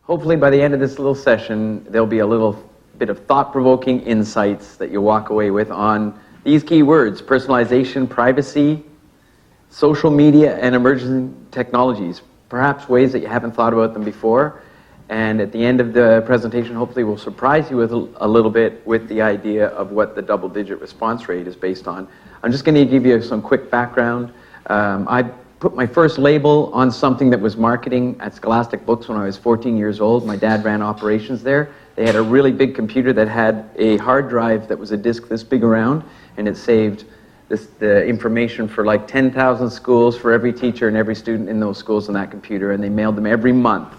Hopefully by the end of this little session, there'll be a little bit of thought-provoking insights that you'll walk away with on these key words: personalization, privacy, social media, and emerging technologies. Perhaps ways that you haven't thought about them before. And at the end of the presentation, hopefully we'll surprise you with a little bit with the idea of what the double-digit response rate is based on. I'm just going to give you some quick background. I put my first label on something that was marketing at Scholastic Books when I was 14 years old. My dad ran operations there. They had a really big computer that had a hard drive that was a disk this big around, and it saved the information for like 10,000 schools, for every teacher and every student in those schools on that computer, and they mailed them every month.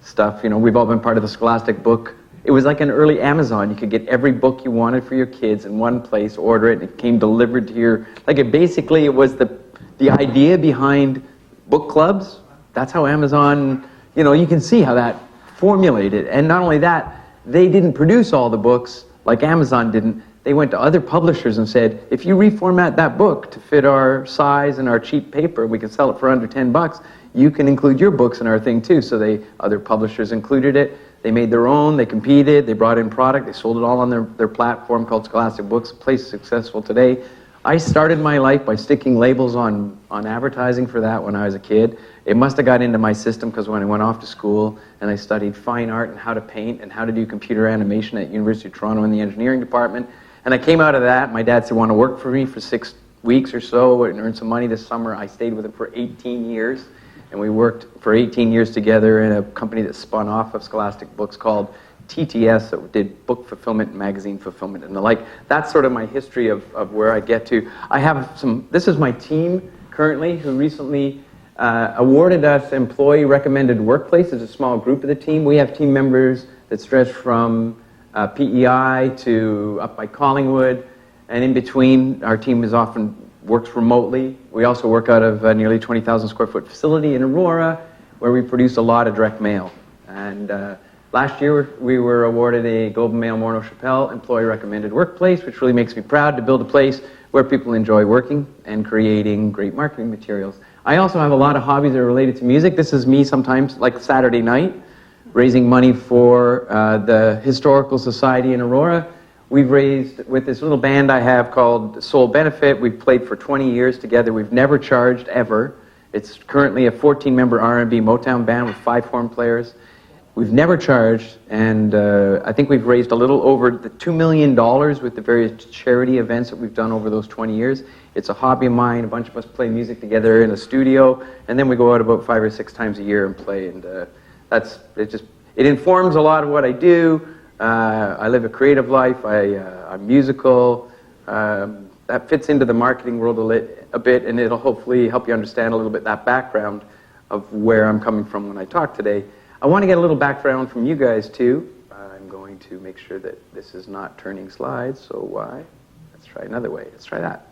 Stuff, you know, we've all been part of the Scholastic book. It was like an early Amazon. You could get every book you wanted for your kids in one place, order it, and it came delivered to your, like it basically, it was the idea behind book clubs. That's how Amazon, you know, you can see how that formulated. And not only that, they didn't produce all the books like Amazon didn't. They went to other publishers and said, if you reformat that book to fit our size and our cheap paper, we can sell it for under $10. You can include your books in our thing too. So other publishers included it. They made their own, they competed, they brought in product, they sold it all on their platform called Scholastic Books, a place successful today. I started my life by sticking labels on advertising for that when I was a kid. It must have got into my system because when I went off to school and I studied fine art and how to paint and how to do computer animation at University of Toronto in the engineering department, and I came out of that, my dad said, want to work for me for 6 weeks or so and earn some money this summer. I stayed with him for 18 years. And we worked for 18 years together in a company that spun off of Scholastic Books called TTS, that did book fulfillment and magazine fulfillment and the like. That's sort of my history of where I get to. I have this is my team currently who recently awarded us Employee Recommended Workplace as a small group of the team. We have team members that stretch from PEI to up by Collingwood, and in between, our team is often works remotely. We also work out of a nearly 20,000 square foot facility in Aurora, where we produce a lot of direct mail. And last year, we were awarded a Globe and Mail Morneau Chappelle Employee Recommended Workplace, which really makes me proud to build a place where people enjoy working and creating great marketing materials. I also have a lot of hobbies that are related to music. This is me sometimes, like Saturday night, raising money for the Historical Society in Aurora. We've raised, with this little band I have called Soul Benefit, we've played for 20 years together. We've never charged, ever. It's currently a 14-member R&B Motown band with 5 horn players. We've never charged, and I think we've raised a little over the $2 million with the various charity events that we've done over those 20 years. It's a hobby of mine. A bunch of us play music together in a studio, and then we go out about 5 or 6 times a year and play, and it informs a lot of what I do. I live a creative life, I'm musical, that fits into the marketing world a bit, and it'll hopefully help you understand a little bit that background of where I'm coming from when I talk today. I want to get a little background from you guys too. I'm going to make sure that this is not turning slides, so why? Let's try another way, let's try that.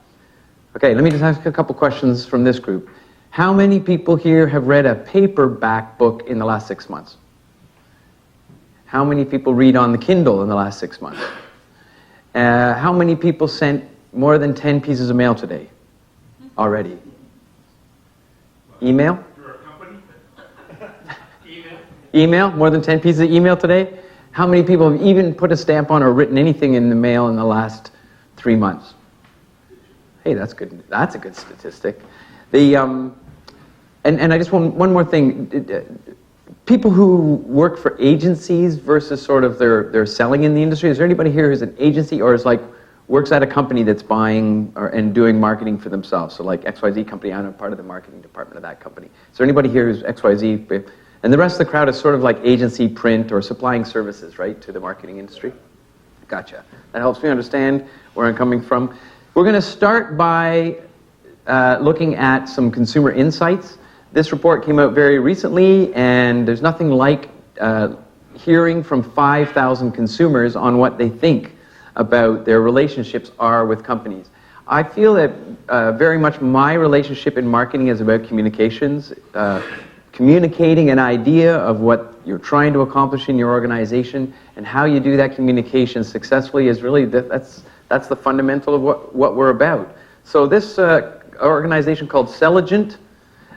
Okay, let me just ask a couple questions from this group. How many people here have read a paperback book in the last 6 months? How many people read on the Kindle in the last 6 months? How many people sent more than 10 pieces of mail today already? Email? You're a company? Email? Email? More than 10 pieces of email today? How many people have even put a stamp on or written anything in the mail in the last 3 months? Hey, that's good. That's a good statistic. And I just want one more thing. People who work for agencies versus sort of they're selling in the industry. Is there anybody here who's an agency or is like works at a company that's buying and doing marketing for themselves? So like XYZ company, I'm a part of the marketing department of that company. Is there anybody here who's XYZ? And the rest of the crowd is sort of like agency, print, or supplying services, right, to the marketing industry? Gotcha. That helps me understand where I'm coming from. We're going to start by looking at some consumer insights. This report came out very recently, and there's nothing like hearing from 5,000 consumers on what they think about their relationships are with companies. I feel that very much my relationship in marketing is about communications, communicating an idea of what you're trying to accomplish in your organization, and how you do that communication successfully is really, that's the fundamental of what we're about. So this organization called Selligent,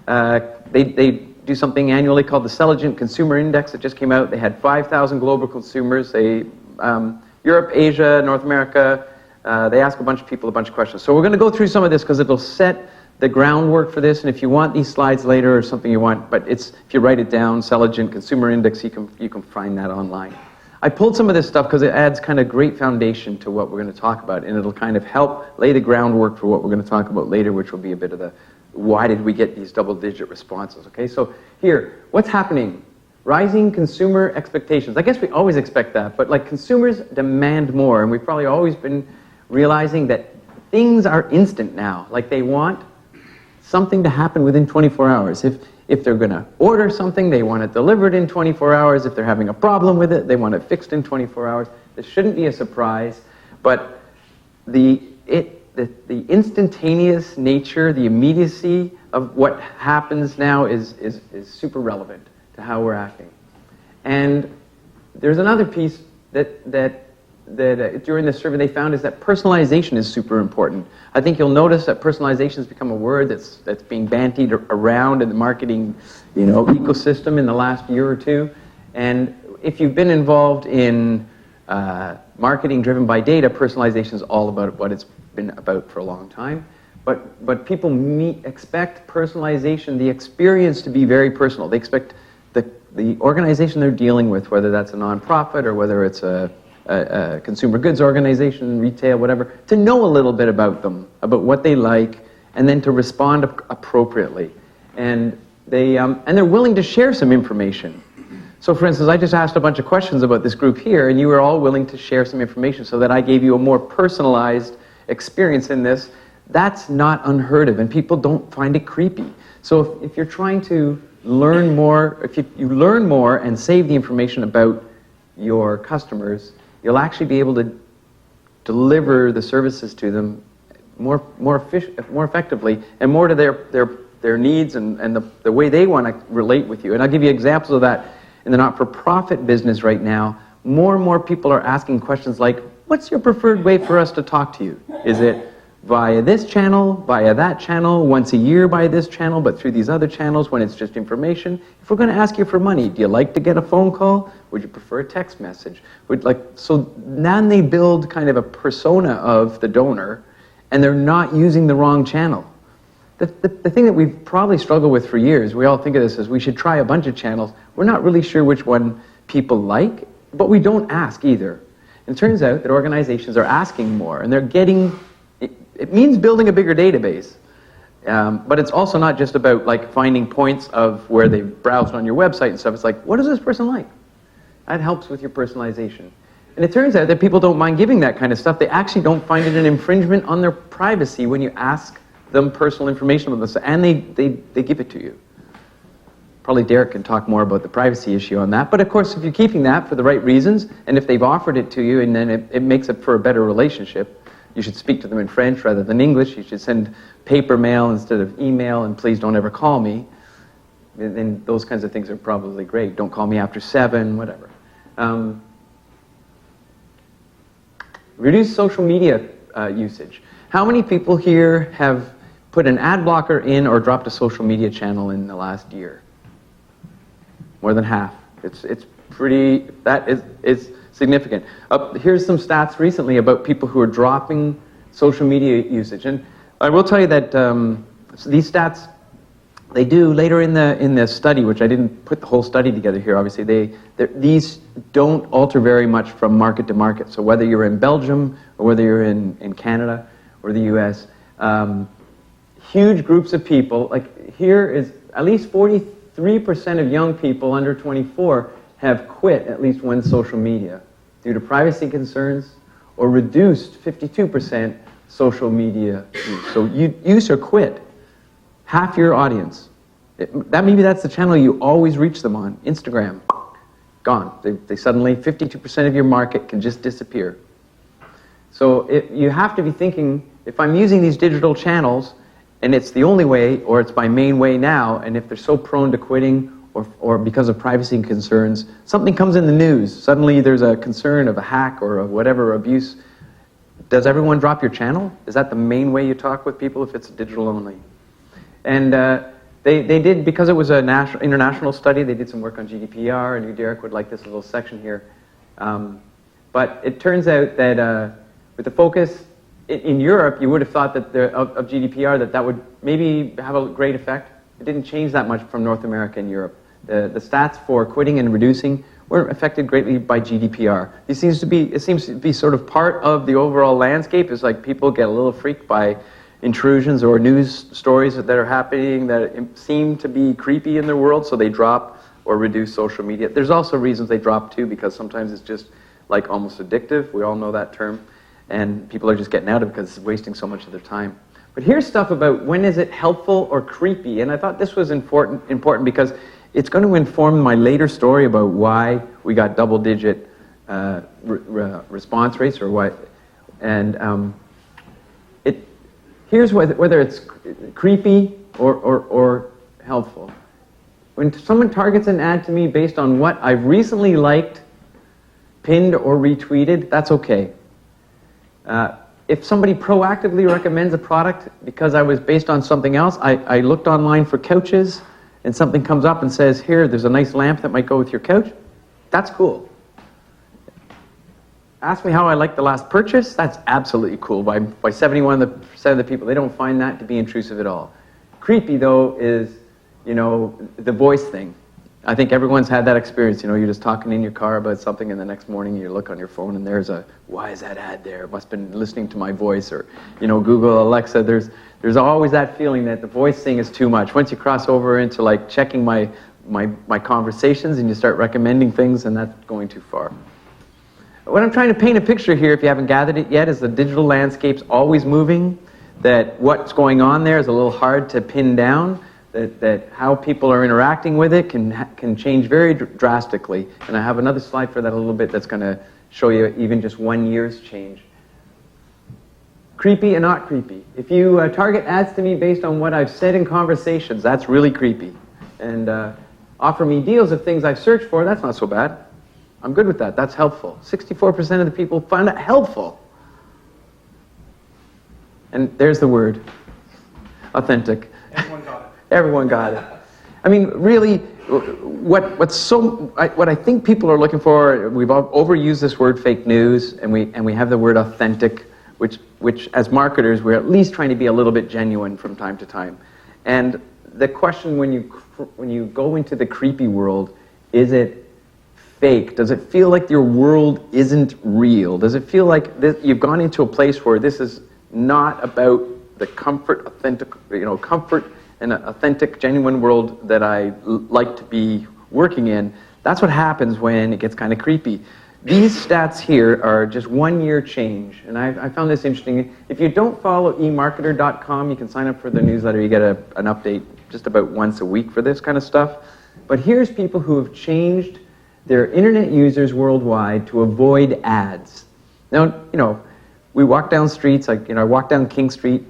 they do something annually called the Selligent Consumer Index that just came out. They had 5,000 global consumers. Europe, Asia, North America. They ask a bunch of people a bunch of questions. So we're going to go through some of this because it'll set the groundwork for this. And if you want these slides later or something you want, but if you write it down, Selligent Consumer Index, you can find that online. I pulled some of this stuff because it adds kind of great foundation to what we're going to talk about, and it'll kind of help lay the groundwork for what we're going to talk about later, which will be a bit of the why did we get these double-digit responses. Okay, so here, what's happening? Rising consumer expectations. I guess we always expect that, but like consumers demand more, and we've probably always been realizing that things are instant now. Like they want something to happen within 24 hours. If they're going to order something, they want it delivered in 24 hours. If they're having a problem with it, they want it fixed in 24 hours. This shouldn't be a surprise, but the instantaneous nature, the immediacy of what happens now is super relevant to how we're acting. And there's another piece that during the survey they found is that personalization is super important. I think you'll notice that personalization has become a word that's being bandied around in the marketing, ecosystem in the last year or two. And if you've been involved in marketing driven by data, personalization is all about what it's been about for a long time. But people expect personalization, the experience to be very personal. They expect the organization they're dealing with, whether that's a nonprofit or whether it's a consumer goods organization, retail, whatever, to know a little bit about them, about what they like, and then to respond appropriately. And they're willing to share some information. So for instance, I just asked a bunch of questions about this group here, and you were all willing to share some information so that I gave you a more personalized experience in this. That's not unheard of, and people don't find it creepy. So if you're trying to learn more, if you learn more and save the information about your customers, you'll actually be able to deliver the services to them more effectively and more to their needs and the way they want to relate with you. And I'll give you examples of that in the not-for-profit business right now. More and more people are asking questions like, what's your preferred way for us to talk to you? Is it via this channel, via that channel, once a year by this channel, but through these other channels when it's just information? If we're going to ask you for money, do you like to get a phone call? Would you prefer a text message? So then they build kind of a persona of the donor, and they're not using the wrong channel. The thing that we've probably struggled with for years, we all think of this as we should try a bunch of channels. We're not really sure which one people like, but we don't ask either. And it turns out that organizations are asking more, and they're getting... It means building a bigger database, but it's also not just about like finding points of where they browsed on your website and stuff. It's like, what is this person like? That helps with your personalization. And it turns out that people don't mind giving that kind of stuff. They actually don't find it an infringement on their privacy when you ask them personal information about this, and they give it to you. Probably Derek can talk more about the privacy issue on that. But of course, if you're keeping that for the right reasons, and if they've offered it to you, and then it makes it for a better relationship, you should speak to them in French rather than English. You should send paper mail instead of email, and please don't ever call me. And those kinds of things are probably great. Don't call me after 7, whatever. Reduce social media usage. How many people here have put an ad blocker in or dropped a social media channel in the last year? More than half. It's pretty, that is significant. Here's some stats recently about people who are dropping social media usage. And I will tell you that these stats, they do later in the study, which I didn't put the whole study together here, obviously, these don't alter very much from market to market. So whether you're in Belgium or whether you're in Canada or the US, huge groups of people, like here is at least 43% of young people under 24 have quit at least one social media due to privacy concerns, or reduced 52% social media use. So you use or quit. Half your audience. Maybe that's the channel you always reach them on. Instagram, gone. They suddenly, 52% of your market can just disappear. So you have to be thinking, if I'm using these digital channels, and it's the only way, or it's my main way now, and if they're so prone to quitting, or because of privacy concerns, something comes in the news. Suddenly there's a concern of a hack or of whatever abuse. Does everyone drop your channel? Is that the main way you talk with people if it's digital only? And They did, because it was a international study, they did some work on GDPR, and Derek would like this little section here. But it turns out that with the focus in Europe, you would have thought that of GDPR that would maybe have a great effect. It didn't change that much from North America and Europe. The stats for quitting and reducing weren't affected greatly by GDPR. It seems to be sort of part of the overall landscape. It's like people get a little freaked by intrusions or news stories that are happening that seem to be creepy in their world, so they drop or reduce social media. There's also reasons they drop too, because sometimes it's just like almost addictive. We all know that term. And people are just getting out of it because it's wasting so much of their time. But here's stuff about when is it helpful or creepy. And I thought this was important because it's going to inform my later story about why we got double-digit response rates or why. And here's whether it's creepy or helpful. When someone targets an ad to me based on what I've recently liked, pinned, or retweeted, that's okay. If somebody proactively recommends a product because I was based on something else, I looked online for couches, and something comes up and says, here, there's a nice lamp that might go with your couch, that's cool. Ask me how I liked the last purchase, that's absolutely cool. By 71% of the people, they don't find that to be intrusive at all. Creepy, though, is, the voice thing. I think everyone's had that experience. You're just talking in your car about something, and the next morning you look on your phone and there's why is that ad there? Must have been listening to my voice, or Google, Alexa. There's always that feeling that the voice thing is too much. Once you cross over into like checking my conversations and you start recommending things, and that's going too far. What I'm trying to paint a picture here, if you haven't gathered it yet, is the digital landscape's always moving. That what's going on there is a little hard to pin down. That how people are interacting with it can change very drastically. And I have another slide for that a little bit that's going to show you even just 1 year's change. Creepy and not creepy. If you target ads to me based on what I've said in conversations, that's really creepy. And offer me deals of things I've searched for, that's not so bad. I'm good with that. That's helpful. 64% of the people find it helpful. And there's the word. Authentic. Everyone got it. Everyone got it. I mean, really, what I think people are looking for, we've overused this word fake news, and we have the word authentic, which as marketers, we're at least trying to be a little bit genuine from time to time. And the question when you go into the creepy world, is it fake? Does it feel like your world isn't real? Does it feel like you've gone into a place where this is not about the comfort, comfort and an authentic, genuine world that I like to be working in? That's what happens when it gets kind of creepy. These stats here are just 1 year change, and I found this interesting. If you don't follow emarketer.com, you can sign up for the newsletter. You get an update just about once a week for this kind of stuff. But here's people who have changed their internet users worldwide to avoid ads. Now, we walk down streets, I walk down King Street.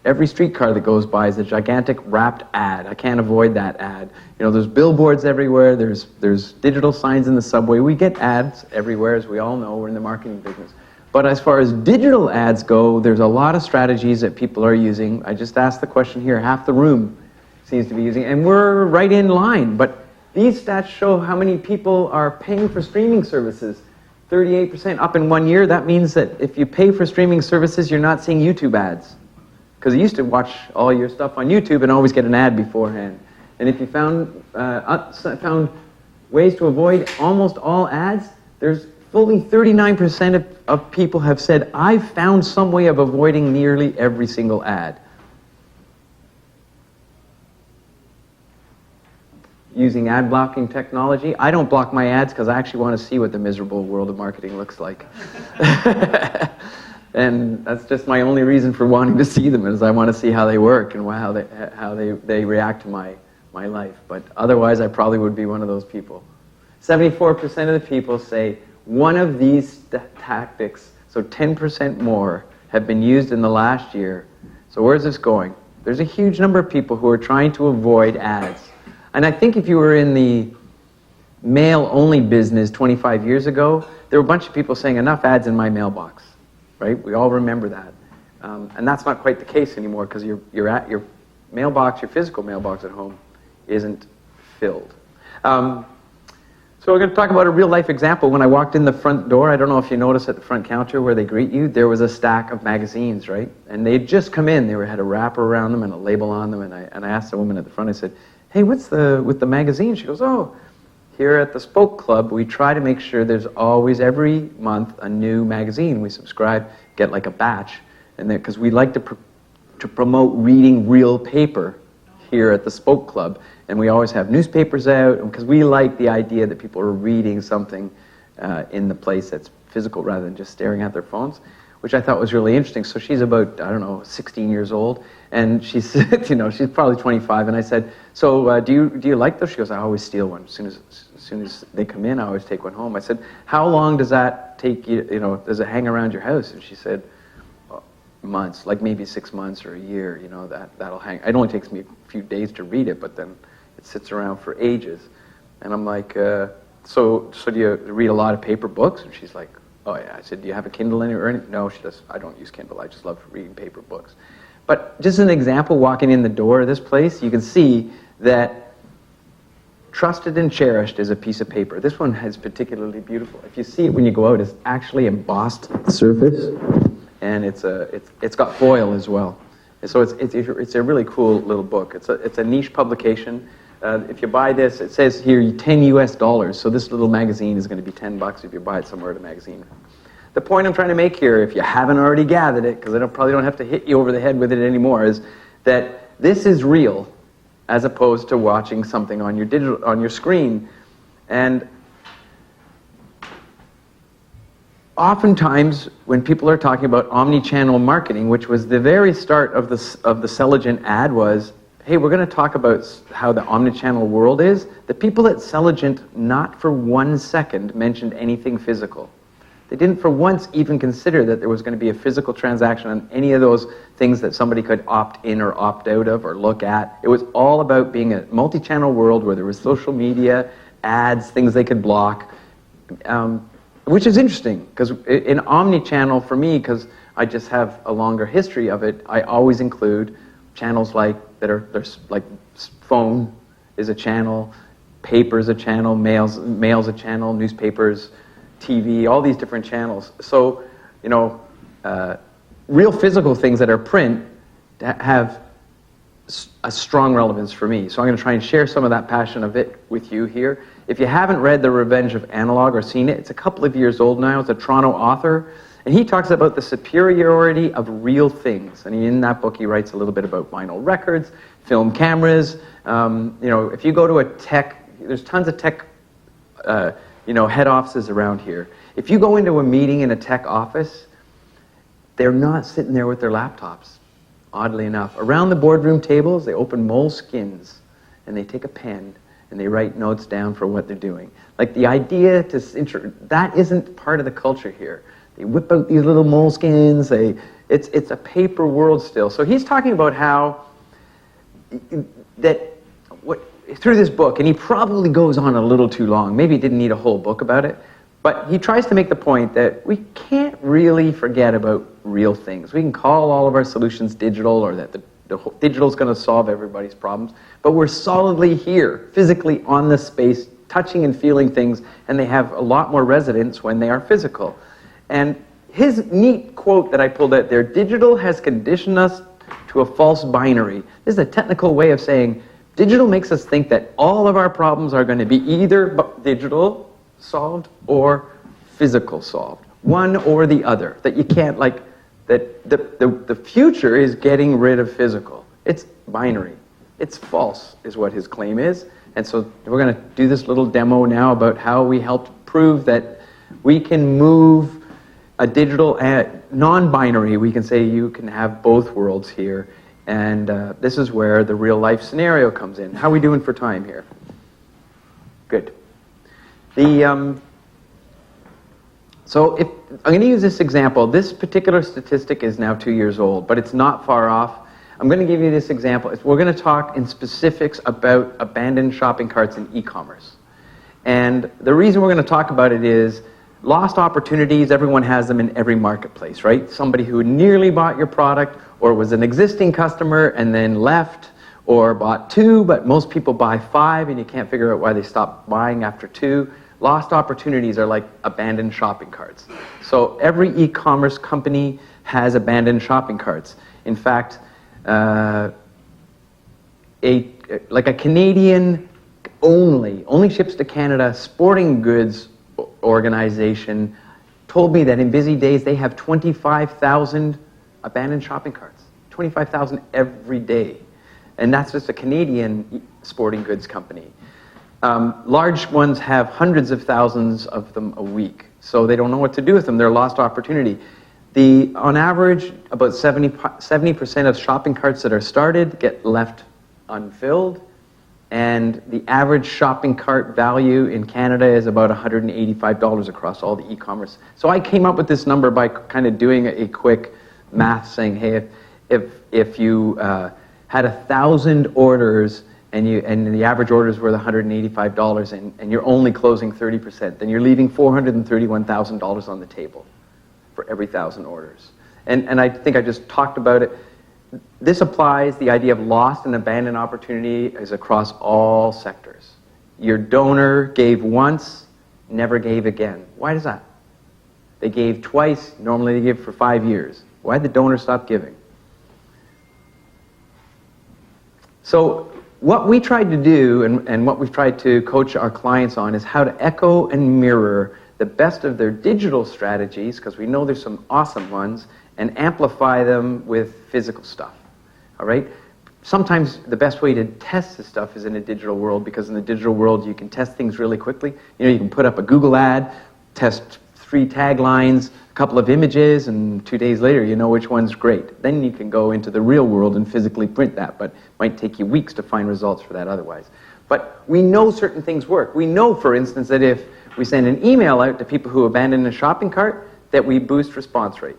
Every streetcar that goes by is a gigantic wrapped ad. I can't avoid that ad. There's billboards everywhere. There's digital signs in the subway. We get ads everywhere, as we all know. We're in the marketing business. But as far as digital ads go, there's a lot of strategies that people are using. I just asked the question here. Half the room seems to be using, and we're right in line. But these stats show how many people are paying for streaming services. 38% up in 1 year. That means that if you pay for streaming services, you're not seeing YouTube ads. Because you used to watch all your stuff on YouTube and always get an ad beforehand. And if you found ways to avoid almost all ads, there's fully 39% of people have said, I've found some way of avoiding nearly every single ad. Using ad blocking technology. I don't block my ads because I actually want to see what the miserable world of marketing looks like. And that's just my only reason for wanting to see them, is I want to see how they work and how they react to my life. But otherwise, I probably would be one of those people. 74% of the people say one of these tactics, so 10% more, have been used in the last year. So where's this going? There's a huge number of people who are trying to avoid ads. And I think if you were in the mail-only business 25 years ago, there were a bunch of people saying, enough ads in my mailbox. Right? We all remember that. And that's not quite the case anymore, because you're at your mailbox, your physical mailbox at home. isn't filled. So we're going to talk about a real-life example. When I walked in the front door, I don't know if you noticed at the front counter where they greet you, there was a stack of magazines, right? And they'd just come in. They had a wrapper around them and a label on them. And I asked the woman at the front, I said, hey, what's with the magazine? She goes, oh, here at the Spoke Club, we try to make sure there's always, every month, a new magazine. We subscribe, get like a batch, and because we like to promote reading real paper here at the Spoke Club. And we always have newspapers out, because we like the idea that people are reading something in the place that's physical rather than just staring at their phones, which I thought was really interesting. So she's about, I don't know, 16 years old, and she's, she's probably 25. And I said, so do you like those? She goes, I always steal one. As soon as they come in, I always take one home. I said, how long does that take you, does it hang around your house? And she said, months, like maybe 6 months or a year, that'll hang. It only takes me a few days to read it, but then it sits around for ages. And I'm like, so do you read a lot of paper books? And she's like, oh yeah. I said, do you have a Kindle or anything? No, she does. I don't use Kindle. I just love reading paper books. But just an example, walking in the door of this place, you can see that trusted and cherished is a piece of paper. This one is particularly beautiful. If you see it when you go out, it's actually embossed surface, and it's got foil as well. And so it's a really cool little book. It's a niche publication. If you buy this, it says here $10 US. So this little magazine is going to be $10 if you buy it somewhere at a magazine. The point I'm trying to make here, if you haven't already gathered it, because I probably don't have to hit you over the head with it anymore, is that this is real, as opposed to watching something on your screen. And oftentimes, when people are talking about omni-channel marketing, which was the very start of the Celigent ad, was, hey, we're going to talk about how the omni-channel world is. The people at Celigent, not for 1 second, mentioned anything physical. They didn't for once even consider that there was going to be a physical transaction on any of those things that somebody could opt in or opt out of or look at. It was all about being a multi-channel world where there was social media, ads, things they could block, which is interesting, because in omni-channel, for me, because I just have a longer history of it, I always include channels like phone is a channel, paper is a channel, mail's a channel, newspapers, TV, all these different channels. So, real physical things that are print have a strong relevance for me. So I'm going to try and share some of that passion of it with you here. If you haven't read The Revenge of Analog or seen it, it's a couple of years old now. It's a Toronto author, and he talks about the superiority of real things. And in that book, he writes a little bit about vinyl records, film cameras. If you go to a tech, there's tons of tech head offices around here. If you go into a meeting in a tech office, they're not sitting there with their laptops, oddly enough. Around the boardroom tables, they open moleskins, and they take a pen, and they write notes down for what they're doing. Like the idea that isn't part of the culture here. They whip out these little moleskins, it's a paper world still. So he's talking about how through this book, and he probably goes on a little too long, maybe he didn't need a whole book about it, but he tries to make the point that we can't really forget about real things. We can call all of our solutions digital, or that the digital is going to solve everybody's problems, but we're solidly here, physically on the space, touching and feeling things, and they have a lot more resonance when they are physical. And his neat quote that I pulled out there, digital has conditioned us to a false binary. This is a technical way of saying digital makes us think that all of our problems are going to be either digital solved or physical solved. One or the other. That you can't, that the future is getting rid of physical. It's binary. It's false, is what his claim is. And so we're going to do this little demo now about how we helped prove that we can move a digital non-binary. We can say you can have both worlds here. And this is where the real-life scenario comes in. How are we doing for time here? Good. So I'm going to use this example. This particular statistic is now 2 years old, but it's not far off. I'm going to give you this example. We're going to talk in specifics about abandoned shopping carts in e-commerce. And the reason we're going to talk about it is lost opportunities. Everyone has them in every marketplace, right? Somebody who nearly bought your product, or was an existing customer and then left, or bought 2, but most people buy 5 and you can't figure out why they stop buying after 2. Lost opportunities are like abandoned shopping carts. So every e-commerce company has abandoned shopping carts. In fact, a Canadian only ships to Canada sporting goods organization told me that in busy days they have 25,000 abandoned shopping carts. 25,000 every day. And that's just a Canadian sporting goods company. Large ones have hundreds of thousands of them a week, so they don't know what to do with them. They're a lost opportunity. On average, about 70% of shopping carts that are started get left unfilled, and the average shopping cart value in Canada is about $185 across all the e-commerce. So I came up with this number by kind of doing a quick math, saying, hey, if you had 1,000 orders and the average order is worth $185 and you're only closing 30%, then you're leaving $431,000 on the table for every 1,000 orders. And I think I just talked about it. This applies, the idea of lost and abandoned opportunity is across all sectors. Your donor gave once, never gave again. Why does that? They gave twice, normally they give for 5 years. Why did the donor stop giving? So what we tried to do and what we've tried to coach our clients on is how to echo and mirror the best of their digital strategies, because we know there's some awesome ones, and amplify them with physical stuff, all right? Sometimes the best way to test this stuff is in a digital world, because in the digital world you can test things really quickly. You know, you can put up a Google ad, test 3 taglines, a couple of images, and 2 days later you know which one's great. Then you can go into the real world and physically print that, but it might take you weeks to find results for that otherwise. But we know certain things work. We know, for instance, that if we send an email out to people who abandon a shopping cart, that we boost response rate.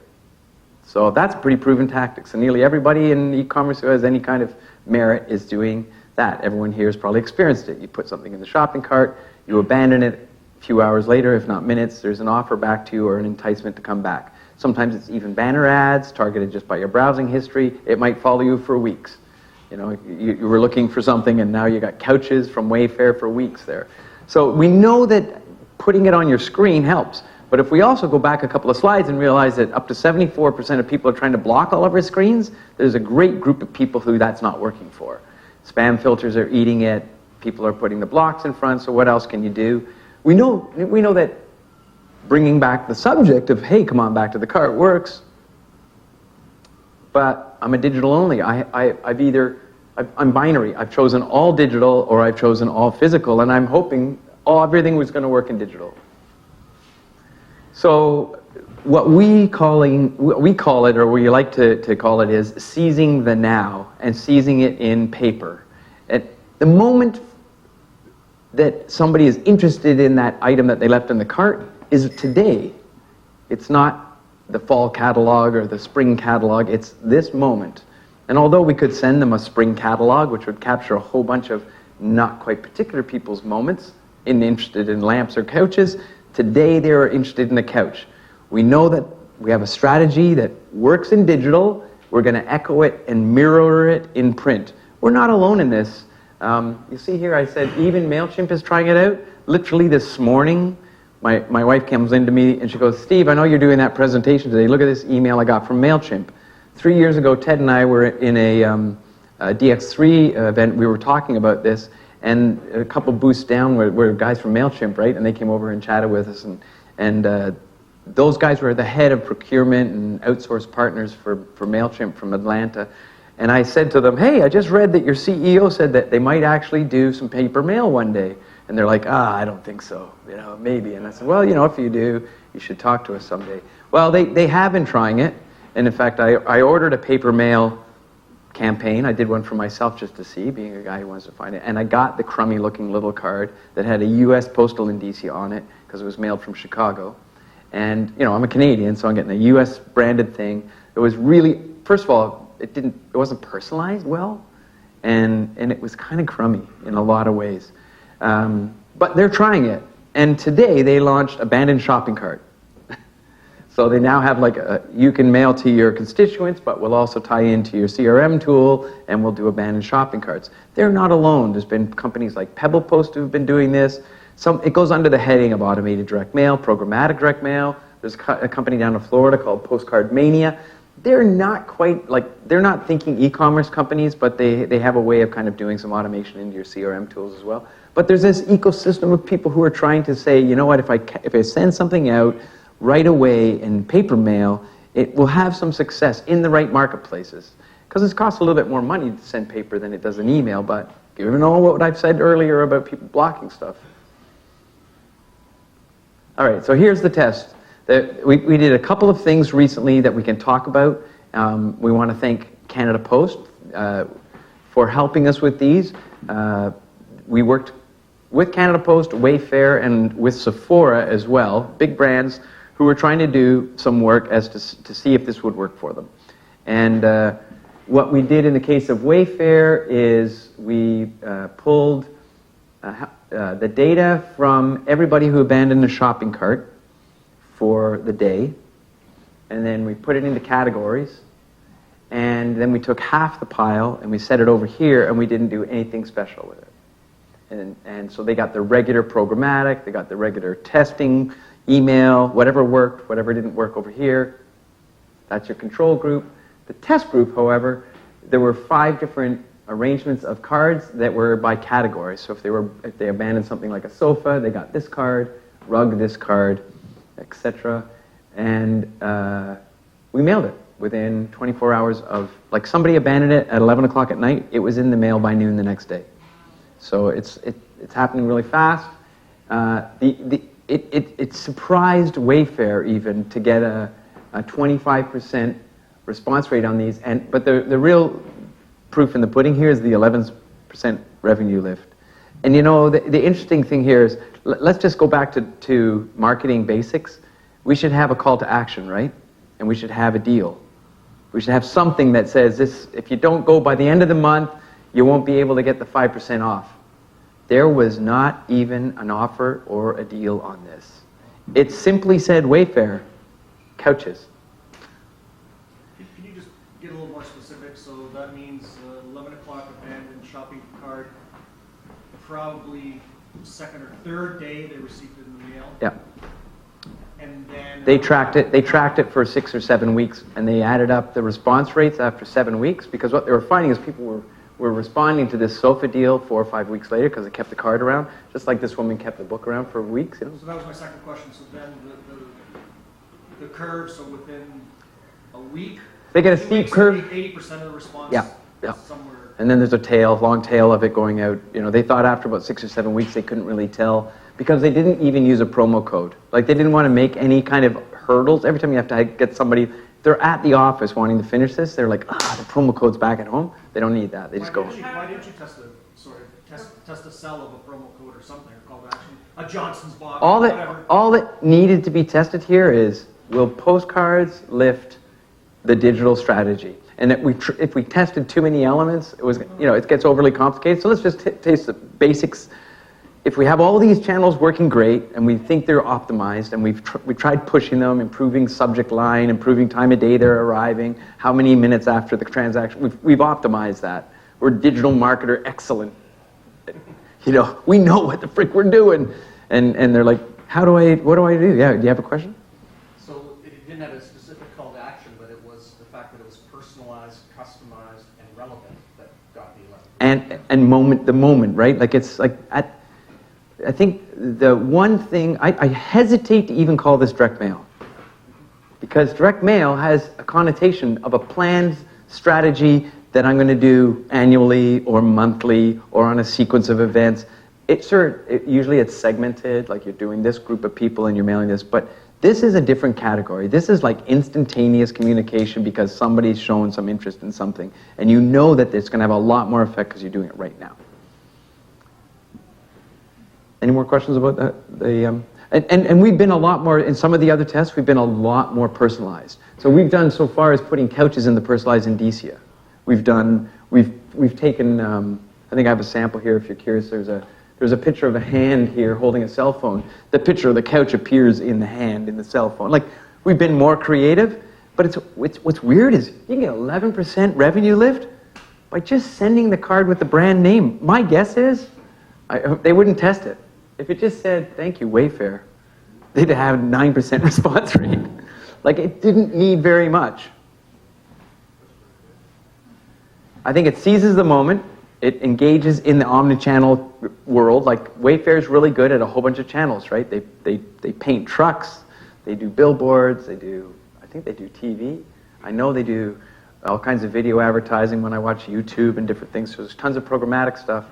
So that's pretty proven tactics, and nearly everybody in e-commerce who has any kind of merit is doing that. Everyone here has probably experienced it. You put something in the shopping cart, you abandon it, a few hours later, if not minutes, there's an offer back to you or an enticement to come back. Sometimes it's even banner ads targeted just by your browsing history. It might follow you for weeks. You know, you were looking for something and now you got couches from Wayfair for weeks there. So we know that putting it on your screen helps. But if we also go back a couple of slides and realize that up to 74% of people are trying to block all of our screens, there's a great group of people who that's not working for. Spam filters are eating it. People are putting the blocks in front, so what else can you do? We know that bringing back the subject of, hey, come on back to the cart works, but I'm a digital only. I'm binary. I've chosen all digital or I've chosen all physical, and I'm hoping everything was going to work in digital. So what we call it, or we like to call it, is seizing the now and seizing it in paper. At the moment that somebody is interested in that item that they left in the cart is today. It's not the fall catalog or the spring catalog, it's this moment. And although we could send them a spring catalog, which would capture a whole bunch of not quite particular people's moments, interested in lamps or couches, today they are interested in the couch. We know that we have a strategy that works in digital. We're going to echo it and mirror it in print. We're not alone in this. You see here I said even MailChimp is trying it out. Literally this morning, my wife comes into me and she goes, Steve, I know you're doing that presentation today. Look at this email I got from MailChimp. 3 years ago, Ted and I were in a DX3 event. We were talking about this, and a couple booths down were guys from MailChimp, right? And they came over and chatted with us, and those guys were the head of procurement and outsourced partners for MailChimp from Atlanta. And I said to them, hey, I just read that your CEO said that they might actually do some paper mail one day. And they're like, I don't think so, maybe. And I said, well, if you do, you should talk to us someday. Well, they have been trying it. And in fact, I ordered a paper mail campaign. I did one for myself just to see, being a guy who wants to find it. And I got the crummy looking little card that had a U.S. postal indicia on it because it was mailed from Chicago. And, I'm a Canadian, so I'm getting a U.S. branded thing. It was really, first of all, it wasn't personalized well, and it was kind of crummy in a lot of ways. But they're trying it. And today they launched Abandoned Shopping Cart. So they now have like you can mail to your constituents, but we'll also tie into your CRM tool, and we'll do abandoned shopping carts. They're not alone. There's been companies like Pebble Post who've been doing this. It goes under the heading of automated direct mail, programmatic direct mail. There's a company down in Florida called Postcard Mania. They're not quite they're not thinking e-commerce companies, but they have a way of kind of doing some automation into your CRM tools as well. But there's this ecosystem of people who are trying to say, you know what, if I send something out right away in paper mail, it will have some success in the right marketplaces. Because it costs a little bit more money to send paper than it does an email, but given all what I've said earlier about people blocking stuff. All right, so here's the test. We did a couple of things recently that we can talk about. We want to thank Canada Post for helping us with these. We worked with Canada Post, Wayfair, and with Sephora as well, big brands who were trying to do some work as to see if this would work for them. And what we did in the case of Wayfair is we pulled the data from everybody who abandoned a shopping cart for the day, and then we put it into categories, and then we took half the pile and we set it over here, and we didn't do anything special with it. And so they got the regular programmatic, they got the regular testing, email, whatever worked, whatever didn't work over here. That's your control group. The test group, however, there were 5 different arrangements of cards that were by category. So if they abandoned something like a sofa, they got this card, rug this card, etc. And we mailed it within 24 hours of, like somebody abandoned it at 11 o'clock at night, it was in the mail by noon the next day. So it's happening really fast. It surprised Wayfair even to get a 25% response rate on these, but the real proof in the pudding here is the 11% revenue lift. And you know, the interesting thing here is, let's just go back to marketing basics. We should have a call to action, right? And we should have a deal. We should have something that says this: if you don't go by the end of the month, you won't be able to get the 5% off. There was not even an offer or a deal on this. It simply said Wayfair, couches. Can you just get a little more specific? So that means 11 o'clock abandoned shopping cart, probably second or third day they received it in the mail. Yeah. And then They tracked it for 6 or 7 weeks, and they added up the response rates after 7 weeks, because what they were finding is people were responding to this sofa deal 4 or 5 weeks later because they kept the card around, just like this woman kept the book around for weeks. You know? So that was my second question. So then the curve, so within a week, They get a steep curve. 80% of the response. Yeah, yeah. Somewhere. And then there's a long tail of it going out. You know, they thought after about 6 or 7 weeks they couldn't really tell, because they didn't even use a promo code. Like, they didn't want to make any kind of hurdles. Every time you have to get somebody, they're at the office wanting to finish this, they're like, the promo code's back at home. They don't need that. They just go. Why didn't you test a sell of a promo code or something, or call to action? A Johnson's box, whatever. All that needed to be tested here is, will postcards lift the digital strategy? And if we tested too many elements, it gets overly complicated. So let's just taste the basics. If we have all these channels working great, and we think they're optimized, and we've tried pushing them, improving subject line, improving time of day they're arriving, how many minutes after the transaction, we've optimized that. We're digital marketer excellent. You know, we know what the frick we're doing. And they're like, what do I do? Yeah, do you have a question? So it didn't have a specific call to action, but it was the fact that it was personalized, customized, and relevant that got the 11. And the moment, right? Like, it's like, I think the one thing, I hesitate to even call this direct mail, because direct mail has a connotation of a planned strategy that I'm going to do annually or monthly or on a sequence of events. Usually it's segmented, like you're doing this group of people and you're mailing this, but this is a different category. This is like instantaneous communication because somebody's shown some interest in something, and you know that it's going to have a lot more effect because you're doing it right now. Any more questions about that? And we've been a lot more, in some of the other tests, we've been a lot more personalized. So we've done so far as putting couches in the personalized indicia. We've taken, I think I have a sample here if you're curious. There's a picture of a hand here holding a cell phone. The picture of the couch appears in the hand, in the cell phone. Like, We've been more creative, but what's weird is you can get 11% revenue lift by just sending the card with the brand name. My guess is they wouldn't test it. If it just said, thank you, Wayfair, they'd have 9% response rate. Like, it didn't need very much. I think it seizes the moment. It engages in the omni-channel world. Like, Wayfair's really good at a whole bunch of channels, right? They paint trucks, they do billboards, I think they do TV. I know they do all kinds of video advertising when I watch YouTube and different things. So there's tons of programmatic stuff.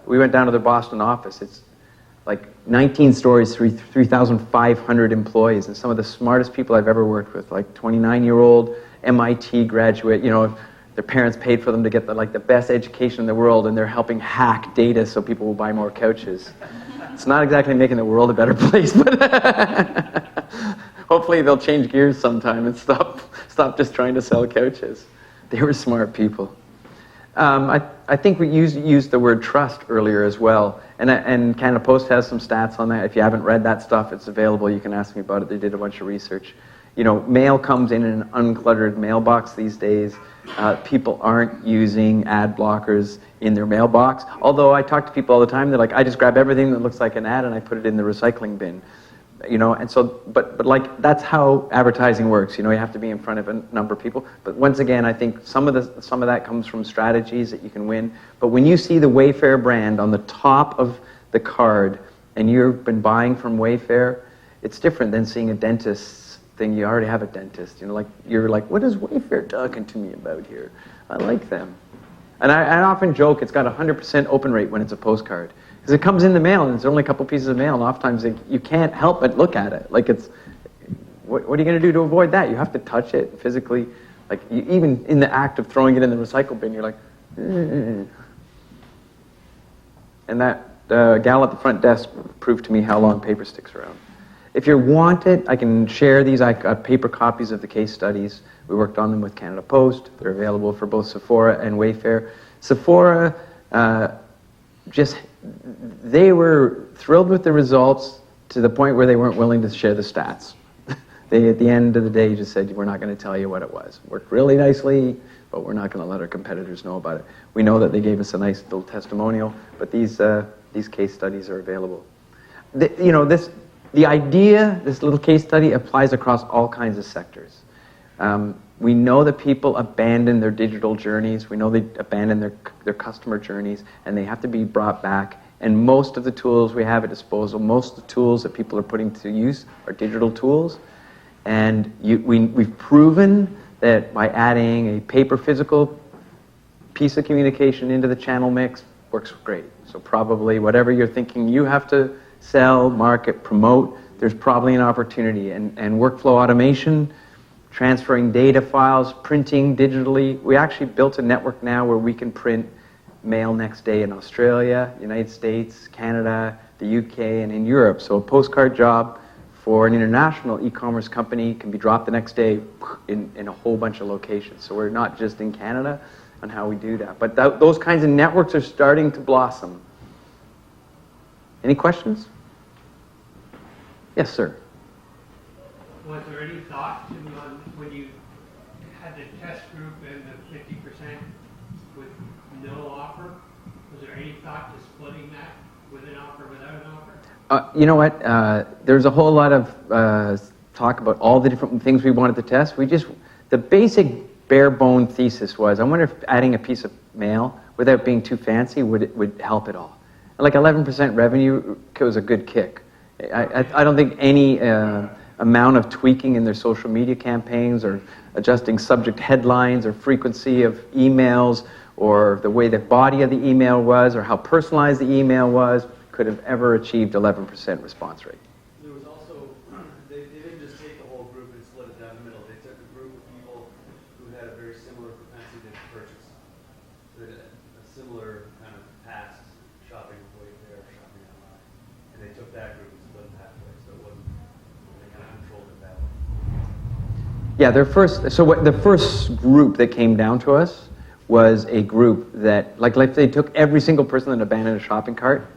We went down to their Boston office. It's like 19 stories, 3,500 employees, and some of the smartest people I've ever worked with, like 29-year-old MIT graduate, their parents paid for them to get the best education in the world, and they're helping hack data so people will buy more couches. It's not exactly making the world a better place, but hopefully they'll change gears sometime and stop just trying to sell couches. They were smart people. I think we used the word trust earlier as well, and Canada Post has some stats on that. If you haven't read that stuff, it's available. You can ask me about it. They did a bunch of research. Mail comes in an uncluttered mailbox these days. People aren't using ad blockers in their mailbox. Although I talk to people all the time, they're like, I just grab everything that looks like an ad and I put it in the recycling bin. And so, but like, that's how advertising works. You have to be in front of a number of people. But once again, I think some of that comes from strategies that you can win. But when you see the Wayfair brand on the top of the card and you've been buying from Wayfair, it's different than seeing a dentist's thing. You already have a dentist. You're like, what is Wayfair talking to me about here? I like them. And I often joke it's got 100% open rate when it's a postcard. Because it comes in the mail, and it's only a couple pieces of mail, and oftentimes you can't help but look at it. Like, what are you going to do to avoid that? You have to touch it physically. Like, even in the act of throwing it in the recycle bin, you're like, And that gal at the front desk proved to me how long paper sticks around. If you want it, I can share these. I got paper copies of the case studies. We worked on them with Canada Post. They're available for both Sephora and Wayfair. Sephora, they were thrilled with the results to the point where they weren't willing to share the stats. They, at the end of the day, just said, we're not going to tell you what it was. Worked really nicely, but we're not going to let our competitors know about it. We know that they gave us a nice little testimonial, but these case studies are available. The idea, this little case study, applies across all kinds of sectors. We know that people abandon their digital journeys. We know they abandon their customer journeys, and they have to be brought back. And most of the tools we have at disposal, most of the tools that people are putting to use are digital tools. And we've proven that by adding a paper physical piece of communication into the channel mix works great. So probably whatever you're thinking you have to sell, market, promote, there's probably an opportunity. And workflow automation, transferring data files, printing digitally. We actually built a network now where we can print mail next day in Australia, United States, Canada, the UK, and in Europe. So a postcard job for an international e-commerce company can be dropped the next day in a whole bunch of locations. So we're not just in Canada on how we do that. But those kinds of networks are starting to blossom. Any questions? Yes, sir. Was there any thought to, when you had the test group and the 50% with no offer, was there any thought to splitting that with an offer, without an offer? You know what? There's a whole lot of talk about all the different things we wanted to test. The basic bare bone thesis was, I wonder if adding a piece of mail without being too fancy would help at all. Like 11% revenue was a good kick. I don't think any amount of tweaking in their social media campaigns or adjusting subject headlines or frequency of emails or the way the body of the email was or how personalized the email was could have ever achieved 11% response rate. There was also, they didn't just take the whole group and split it down the middle. They took a group of people who had a very similar propensity to purchase. They had a similar kind of past shopping Wayfair, shopping online. And they took that group and split it halfway. So it wasn't, they kind of controlled it that way. Yeah, the first group that came down to us was a group that, like if they took every single person that abandoned a shopping cart,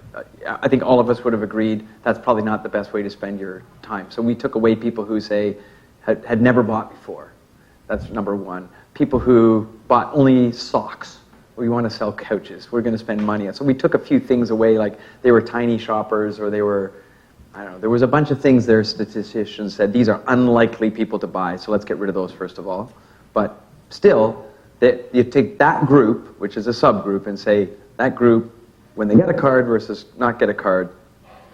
I think all of us would have agreed that's probably not the best way to spend your time. So we took away people who say, had never bought before. That's number one. People who bought only socks. We want to sell couches. We're going to spend money. So we took a few things away, like they were tiny shoppers, or they were, I don't know, there was a bunch of things their statisticians said, these are unlikely people to buy, so let's get rid of those first of all. But still, you take that group, which is a subgroup, and say, that group, when they get a card versus not get a card,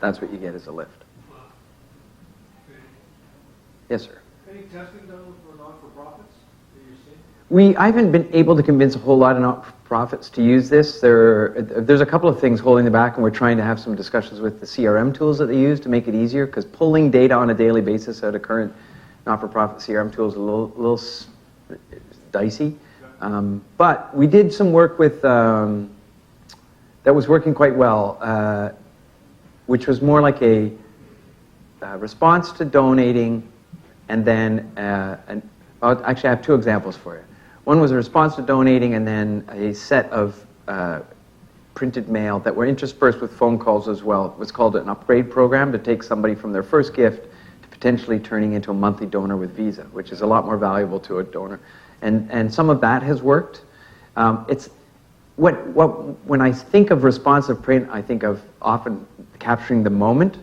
that's what you get as a lift. Wow. Great. Yes, sir. Any testing done for non-for-profits that you're seeing? I haven't been able to convince a whole lot of not-for-profits to use this. There's a couple of things holding them back, and we're trying to have some discussions with the CRM tools that they use to make it easier, because pulling data on a daily basis out of current not-for-profit CRM tools is a little dicey. But we did some work with that was working quite well, which was more like a response to donating, and then actually I have two examples for you. One was a response to donating, and then a set of printed mail that were interspersed with phone calls as well. It was called an upgrade program to take somebody from their first gift to potentially turning into a monthly donor with Visa, which is a lot more valuable to a donor. And some of that has worked. When I think of responsive print, I think of often capturing the moment,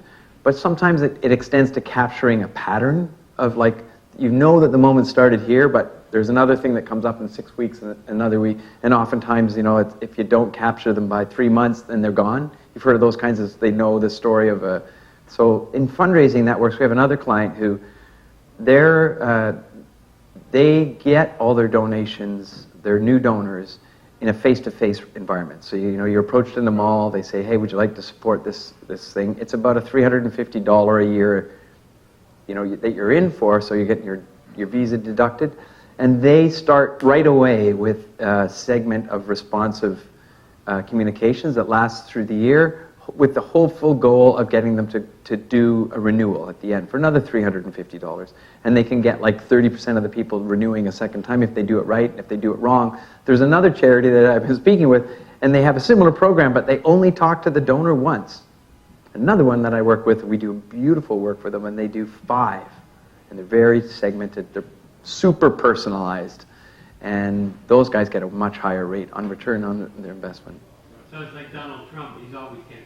but sometimes it extends to capturing a pattern of, like, you know that the moment started here, but there's another thing that comes up in 6 weeks and another week, and oftentimes, you know, if you don't capture them by 3 months, then they're gone. You've heard of those kinds of, they know the story of a, so in fundraising that works. We have another client who, they get all their donations, their new donors, in a face-to-face environment. So you're approached in the mall, they say, hey, would you like to support this thing? It's about a $350 a year, that you're in for, so you're getting your visa deducted. And they start right away with a segment of responsive communications that lasts through the year, with the hopeful goal of getting them to do a renewal at the end for another $350. And they can get like 30% of the people renewing a second time if they do it right. If they do it wrong, there's another charity that I've been speaking with, and they have a similar program, but they only talk to the donor once. Another one that I work with, we do beautiful work for them, and they do 5. And they're very segmented, they're super personalized, and those guys get a much higher rate on return on their investment. Sounds like Donald Trump, he's always campaigning.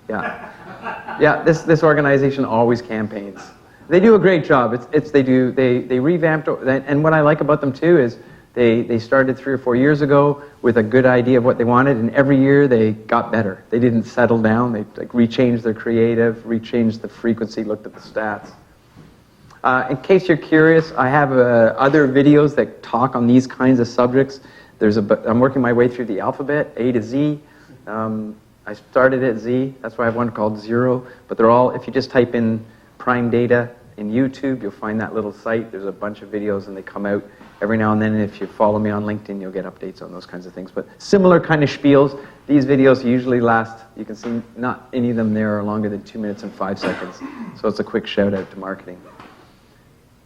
Yeah, this organization always campaigns. They do a great job. They revamped, and what I like about them too is they started 3 or 4 years ago with a good idea of what they wanted, and every year they got better. They didn't settle down. They rechanged their creative, rechanged the frequency, looked at the stats. In case you're curious, I have other videos that talk on these kinds of subjects. I'm working my way through the alphabet, A to Z. I started at Z. That's why I have one called Zero. But they're all, if you just type in Prime Data in YouTube, you'll find that little site. There's a bunch of videos, and they come out every now and then. And if you follow me on LinkedIn, you'll get updates on those kinds of things. But similar kind of spiels. These videos usually last, you can see not any of them there are longer than 2 minutes and 5 seconds. So it's a quick shout out to marketing.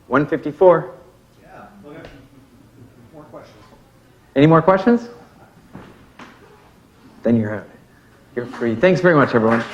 154. Yeah, okay. More questions. Any more questions? Then you're out. You're free. Thanks very much, everyone.